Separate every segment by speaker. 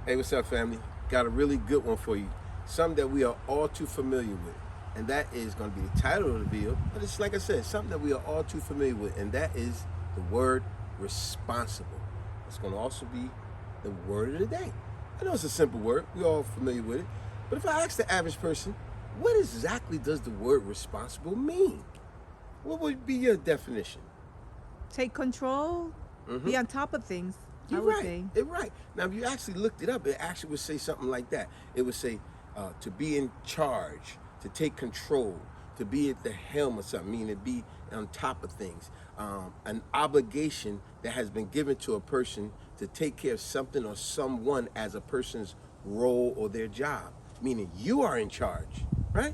Speaker 1: Hey, what's up, family? Got a really good one for you. Something that we are all too familiar with. And that is going to be the title of the video. But it's like I said, something that we are all too familiar with. And that is the word responsible. It's going to also be the word of the day. I know it's a simple word. We're all familiar with it. But if I ask the average person, what exactly does the word responsible mean? What would be your definition?
Speaker 2: Take control, be on top of things.
Speaker 1: You're
Speaker 2: I would
Speaker 1: right.
Speaker 2: say.
Speaker 1: You're right. Now, if you actually looked it up, it actually would say something like that. It would say to be in charge, to take control, to be at the helm of something, meaning to be on top of things. An obligation that has been given to a person to take care of something or someone as a person's role or their job, meaning you are in charge, right?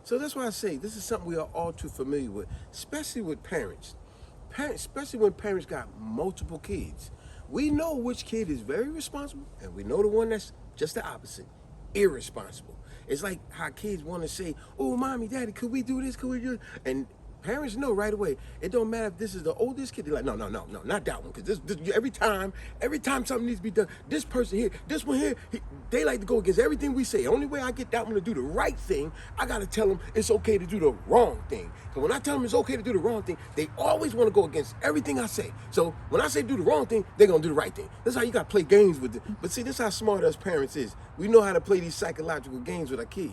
Speaker 1: So that's why I say this is something we are all too familiar with, especially with parents. Especially when parents got multiple kids. We know which kid is very responsible, and we know the one that's just the opposite, irresponsible. It's like how kids want to say, "Oh, mommy, daddy, could we do this? Could we do it?" And parents know right away. It don't matter if this is the oldest kid. They're like, no, no, no, no, not that one. Because this every time something needs to be done, this person here, this one here, they like to go against everything we say. Only way I get that one to do the right thing, I got to tell them it's okay to do the wrong thing. So when I tell them it's okay to do the wrong thing, they always want to go against everything I say. So when I say do the wrong thing, they're going to do the right thing. That's how you got to play games with it. But see, this is how smart us parents is. We know how to play these psychological games with our kids,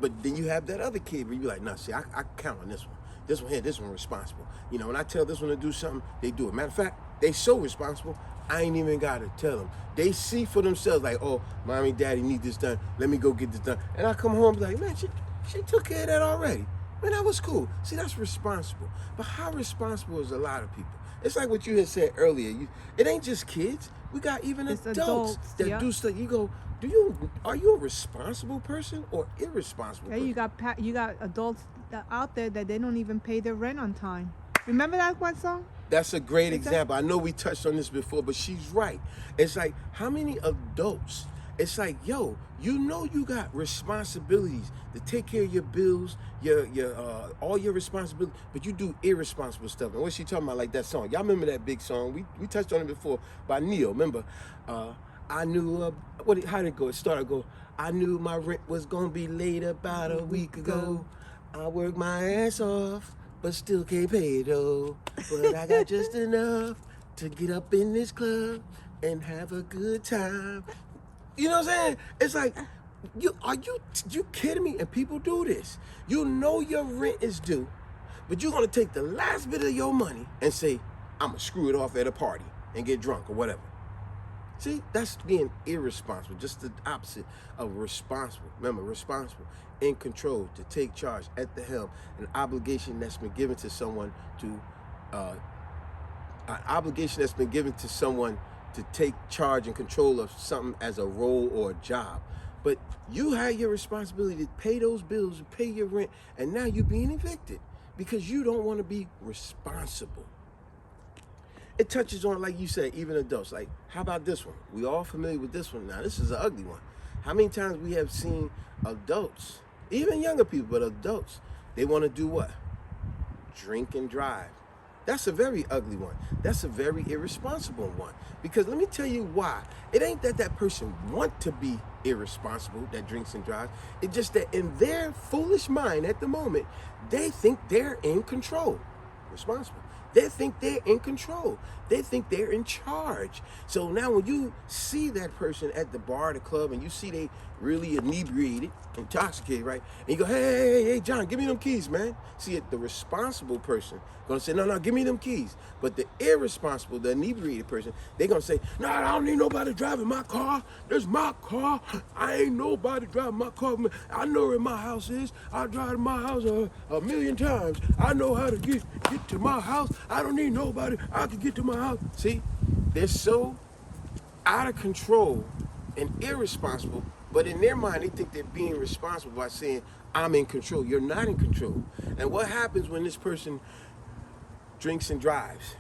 Speaker 1: But then you have that other kid where you be like, nah, see, I count on this one. This one here, this one responsible. When I tell this one to do something, they do it. Matter of fact, they so responsible, I ain't even got to tell them. They see for themselves like, oh, mommy, daddy need this done. Let me go get this done. And I come home and be like, man, she took care of that already. Man, that was cool. See, that's responsible. But how responsible is a lot of people? It's like what you had said earlier. It ain't just kids. We got even adults that do stuff. You go, are you a responsible person or irresponsible person?
Speaker 2: You got adults out there that they don't even pay their rent on time. Remember that one song?
Speaker 1: That's a great example. I know we touched on this before, but she's right. It's like, how many adults? It's like, yo, you got responsibilities to take care of your bills, your all your responsibilities, but you do irresponsible stuff. And what she talking about, like that song? Y'all remember that big song? We touched on it before by Neil. Remember? I knew how did it go? It started go. I knew my rent was gonna be late about a week ago. I worked my ass off, but still can't pay it though. But I got just enough to get up in this club and have a good time. You know what I'm saying? It's like, you kidding me? And people do this. You know your rent is due, but you're gonna take the last bit of your money and say, I'm gonna screw it off at a party and get drunk or whatever. See, that's being irresponsible, just the opposite of responsible. Remember, responsible, in control, to take charge, at the helm, an obligation that's been given to someone to take charge and control of something as a role or a job. But you had your responsibility to pay those bills, to pay your rent, and now you're being evicted because you don't want to be responsible. It touches on, like you said, even adults. Like, how about this one? We all familiar with this one. Now, this is an ugly one. How many times we have seen adults, even younger people, but adults, they want to do what? Drink and drive. That's a very ugly one. That's a very irresponsible one. Because let me tell you why. It ain't that person want to be irresponsible that drinks and drives. It's just that in their foolish mind at the moment, they think they're in control. Responsible. They think they're in control. They think they're in charge. So now when you see that person at the bar, the club, and you see they really inebriated, intoxicated, right? And you go, hey, John, give me them keys, man. See, the responsible person gonna say, no, give me them keys. But the irresponsible, the inebriated person, they gonna say, no, I don't need nobody driving my car. There's my car. I ain't nobody driving my car. I know where my house is. I drive to my house a million times. I know how to get to my house. I don't need nobody. I can get to my house. See, they're so out of control and irresponsible, but in their mind, they think they're being responsible by saying, I'm in control. You're not in control. And what happens when this person drinks and drives?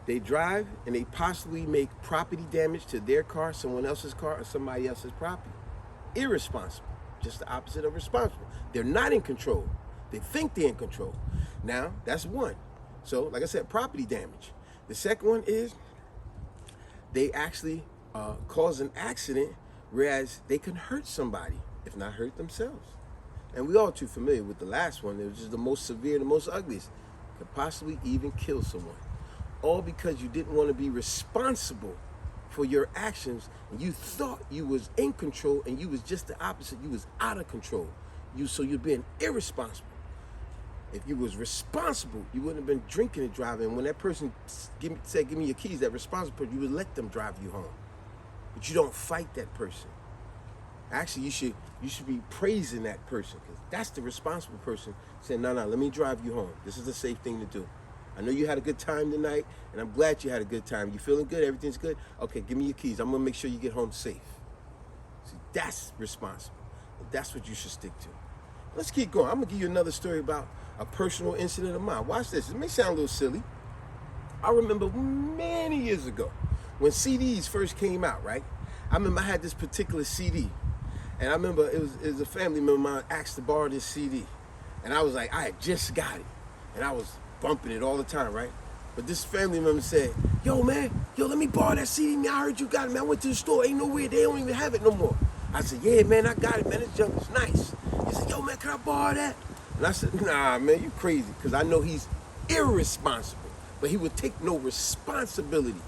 Speaker 1: They drive and they possibly make property damage to their car, someone else's car, or somebody else's property. Irresponsible. Just the opposite of responsible. They're not in control. They think they're in control. Now, that's one. So, like I said, property damage. The second one is they actually cause an accident, whereas they can hurt somebody, if not hurt themselves. And we all too familiar with the last one. It was just the most severe, the most ugliest. Could possibly even kill someone. All because you didn't want to be responsible for your actions, and you thought you was in control, and you was just the opposite. You was out of control. So you're being irresponsible. If you was responsible, you wouldn't have been drinking and driving. And when that person said, give me your keys, that responsible person, you would let them drive you home. But you don't fight that person. Actually, you should be praising that person, because that's the responsible person saying, no, let me drive you home. This is a safe thing to do. I know you had a good time tonight, and I'm glad you had a good time. You feeling good? Everything's good? Okay, give me your keys. I'm going to make sure you get home safe. See, that's responsible. And that's what you should stick to. Let's keep going. I'm going to give you another story about a personal incident of mine. Watch this. It may sound a little silly. I remember many years ago when CDs first came out, right? I remember I had this particular CD. And I remember it was a family member of mine asked to borrow this CD. And I was like, I had just got it. And I was bumping it all the time, right? But this family member said, yo, man, let me borrow that CD, man. I heard you got it, man. I went to the store. Ain't nowhere. They don't even have it no more. I said, yeah, man, I got it, man. This junk is nice. He said, yo, man, can I borrow that? And I said, nah, man, you crazy. Because I know he's irresponsible. But he would take no responsibility.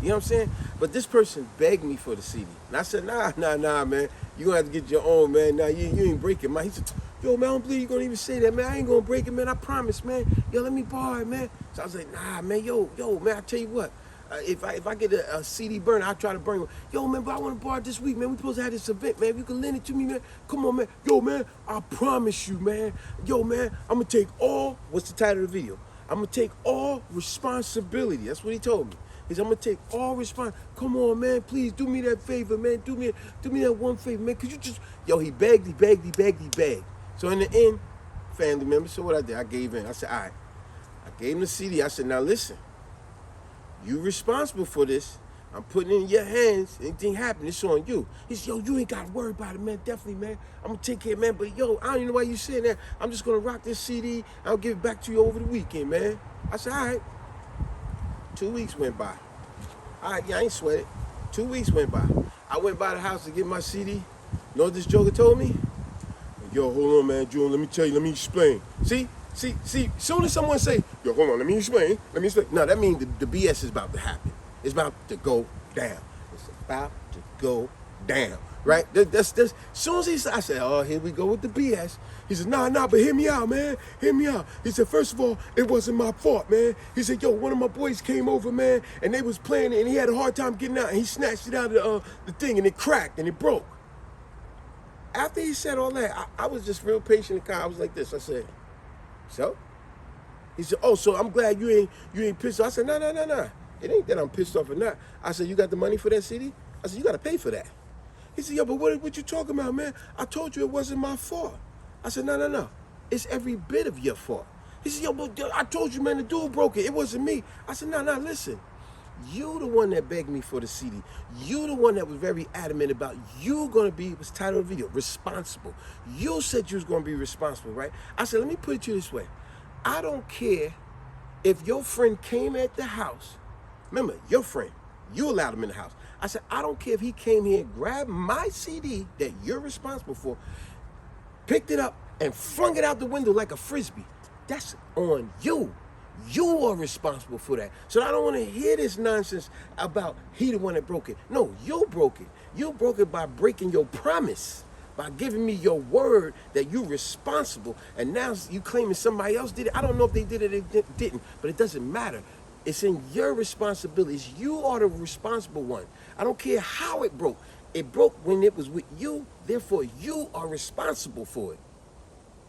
Speaker 1: You know what I'm saying? But this person begged me for the CD. And I said, nah, man. You're going to have to get your own, man. Nah, you ain't breaking, man. He said, yo, man, I don't believe you're going to even say that, man. I ain't going to break it, man. I promise, man. Yo, let me borrow it, man. So I was like, nah, man. Yo, man, I tell you what. If I get a CD burn, I'll try to burn it. Yo, man, but I want to borrow it this week, man. We supposed to have this event, man. If you can lend it to me, man. Come on, man. Yo, man, I promise you, man. Yo, man, I'm going to take all, what's the title of the video? I'm going to take all responsibility. That's what he told me. He said, I'm going to take all responsibility. Come on, man, please do me that favor, man. Do me that one favor, man. Could you just, yo, he begged. So in the end, family member, so what I did, I gave in. I said, all right. I gave him the CD. I said, now listen, you responsible for this. I'm putting it in your hands. Anything happen, it's on you. He said, yo, you ain't got to worry about it, man. Definitely, man. I'm going to take care, man. But, yo, I don't even know why you saying that. I'm just going to rock this CD. I'll give it back to you over the weekend, man. I said, all right. 2 weeks went by. All right, yeah, I ain't sweat it. 2 weeks went by. I went by the house to get my CD. You know what this joker told me? Yo, hold on, man, June, let me tell you, let me explain. See, soon as someone say, yo, hold on, let me explain. No, that means the BS is about to happen. It's about to go down. It's about to go down, right? That's soon as he said, I said, oh, here we go with the BS. He said, nah, but hear me out, man. Hear me out. He said, first of all, it wasn't my fault, man. He said, yo, one of my boys came over, man, and they was playing it, and he had a hard time getting out, and he snatched it out of the thing, and it cracked, and it broke. After he said all that, I was just real patient and kind. I was like this. I said, so? He said, oh, so I'm glad you ain't pissed off. I said, no. It ain't that I'm pissed off or not. I said, you got the money for that CD? I said, you got to pay for that. He said, yo, but what you talking about, man? I told you it wasn't my fault. I said, no. It's every bit of your fault. He said, yo, but I told you, man, the dude broke it. It wasn't me. I said, no, listen. You the one that begged me for the CD. You the one that was very adamant about you going to be, what's the title of the video, responsible. You said you was going to be responsible, right? I said, let me put it to you this way. I don't care if your friend came at the house. Remember, your friend, you allowed him in the house. I said, I don't care if he came here and grabbed my CD that you're responsible for, picked it up, and flung it out the window like a Frisbee. That's on you. You are responsible for that. So I don't want to hear this nonsense about he the one that broke it. No, you broke it. You broke it by breaking your promise, by giving me your word that you're responsible. And now you claiming somebody else did it. I don't know if they did it or they didn't, but it doesn't matter. It's in your responsibilities. You are the responsible one. I don't care how it broke. It broke when it was with you. Therefore, you are responsible for it.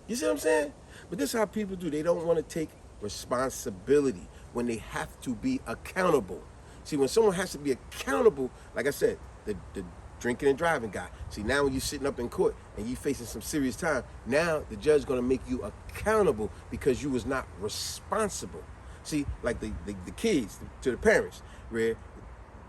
Speaker 1: You see what I'm saying? But this is how people do. They don't want to take responsibility when they have to be accountable. See, when someone has to be accountable, like I said, the drinking and driving guy. See, now when you're sitting up in court and you're facing some serious time, now the judge is going to make you accountable because you was not responsible. See, like the kids to the parents, where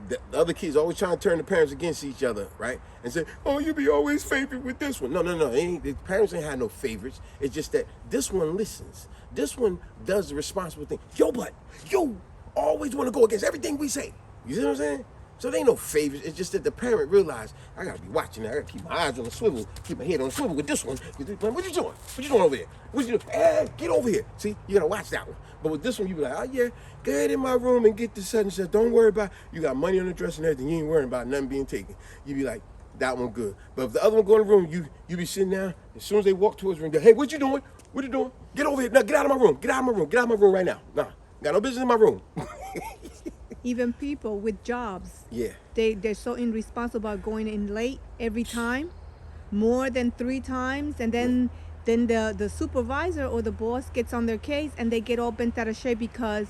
Speaker 1: the other kids always trying to turn the parents against each other, right? And say, oh, you be always favored with this one. No. The parents ain't had no favorites. It's just that this one listens. This one does the responsible thing. Yo, but you always want to go against everything we say. You see what I'm saying? So they ain't no favors. It's just that the parent realized, I gotta be watching that. I gotta keep my eyes on the swivel, keep my head on the swivel with this one. Man, what you doing? What you doing over here? What you doing? Hey, get over here. See, you gotta watch that one. But with this one, you be like, oh yeah, go ahead in my room and get this such and such. Don't worry about it. You got money on the dresser and everything. You ain't worrying about nothing being taken. You be like, that one good. But if the other one go in the room, you be sitting down. As soon as they walk towards the room, go, hey, what you doing? What you doing? Get over here. No, get out of my room. Get out of my room. Get out of my room right now. Nah, got no business in my room.
Speaker 2: Even people with jobs,
Speaker 1: Yeah.
Speaker 2: they're so irresponsible about going in late every time, more than 3 times, and then the supervisor or the boss gets on their case and they get all bent out of shape because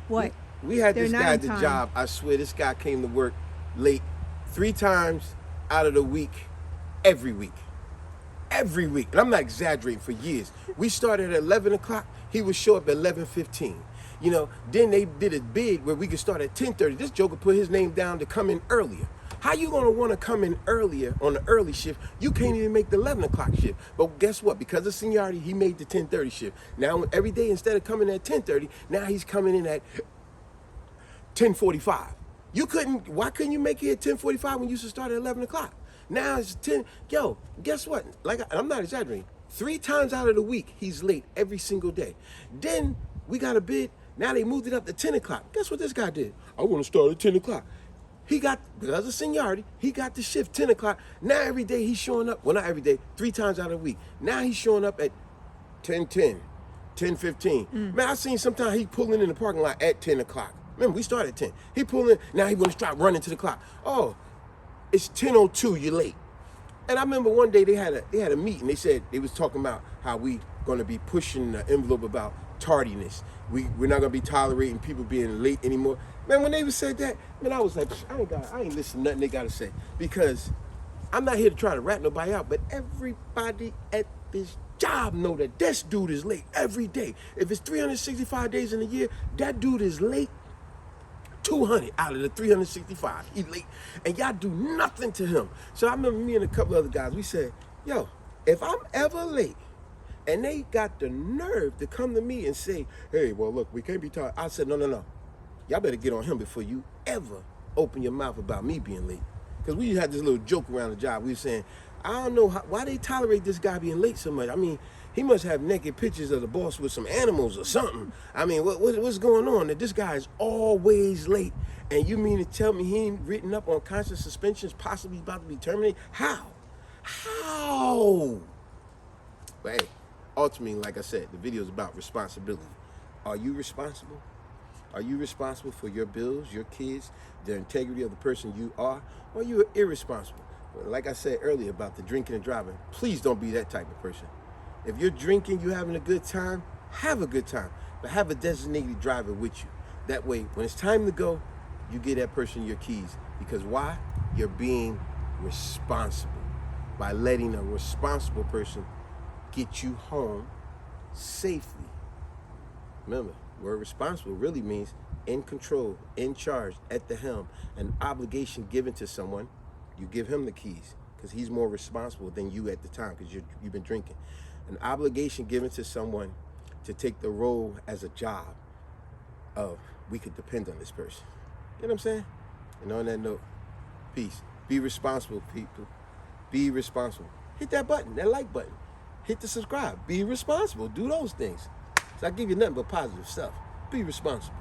Speaker 2: what?
Speaker 1: We had
Speaker 2: They're
Speaker 1: this
Speaker 2: not
Speaker 1: guy
Speaker 2: on
Speaker 1: at the
Speaker 2: time.
Speaker 1: job. I swear this guy came to work late 3 times out of the week, every week. Every week. And I'm not exaggerating, for years. We started at 11 o'clock. He would show up at 11:15. You know, then they did a bid where we could start at 10:30. This joker put his name down to come in earlier. How you gonna wanna come in earlier on the early shift? You can't even make the 11 o'clock shift. But guess what? Because of seniority, he made the 10:30 shift. Now every day, instead of coming at 10:30, now he's coming in at 10:45. Why couldn't you make it at 10:45 when you used to start at 11 o'clock? Now it's 10. Yo, guess what? I'm not exaggerating. 3 times out of the week, he's late every single day. Then we got a bid. Now they moved it up to 10 o'clock. Guess what this guy did? I want to start at 10 o'clock. Because of seniority, he got the shift 10 o'clock. Now every day he's showing up. Well, not every day, 3 times out of the week. Now he's showing up at 10:10, 10:15. Man, I seen sometimes he pulling in the parking lot at 10 o'clock. Remember, we started at 10. He pulling in, now he want to start running to the clock. Oh, it's 10:02, you're late. And I remember one day they had a meeting. They said they was talking about how we gonna be pushing the envelope about tardiness. We're not gonna be tolerating people being late anymore. Man, when they said that, man, I was like, I ain't listening to nothing they gotta say. Because I'm not here to try to rat nobody out, but everybody at this job know that this dude is late every day. If it's 365 days in a year, that dude is late 200 out of the 365. He late. And y'all do nothing to him. So I remember me and a couple other guys, we said, yo, if I'm ever late and they got the nerve to come to me and say, hey, well, look, we can't be tired. I said, no. Y'all better get on him before you ever open your mouth about me being late. Because we had this little joke around the job. We were saying, I don't know why they tolerate this guy being late so much. I mean, he must have naked pictures of the boss with some animals or something. I mean, what's going on? That this guy is always late. And you mean to tell me he ain't written up on constant suspensions, possibly about to be terminated? How? But hey, ultimately, like I said, the video is about responsibility. Are you responsible? Are you responsible for your bills, your kids, the integrity of the person you are? Or are you irresponsible? Like I said earlier about the drinking and driving, please don't be that type of person. If you're drinking, you're having a good time, have a good time. But have a designated driver with you. That way, when it's time to go, you give that person your keys. Because why? You're being responsible. By letting a responsible person get you home safely. Remember, word responsible really means in control, in charge, at the helm. An obligation given to someone, you give him the keys because he's more responsible than you at the time because you've been drinking. An obligation given to someone to take the role as a job of, we could depend on this person. You know what I'm saying? And on that note, peace. Be responsible, people. Be responsible. Hit that button, that like button. Hit the subscribe. Be responsible. Do those things. So I give you nothing but positive stuff. Be responsible.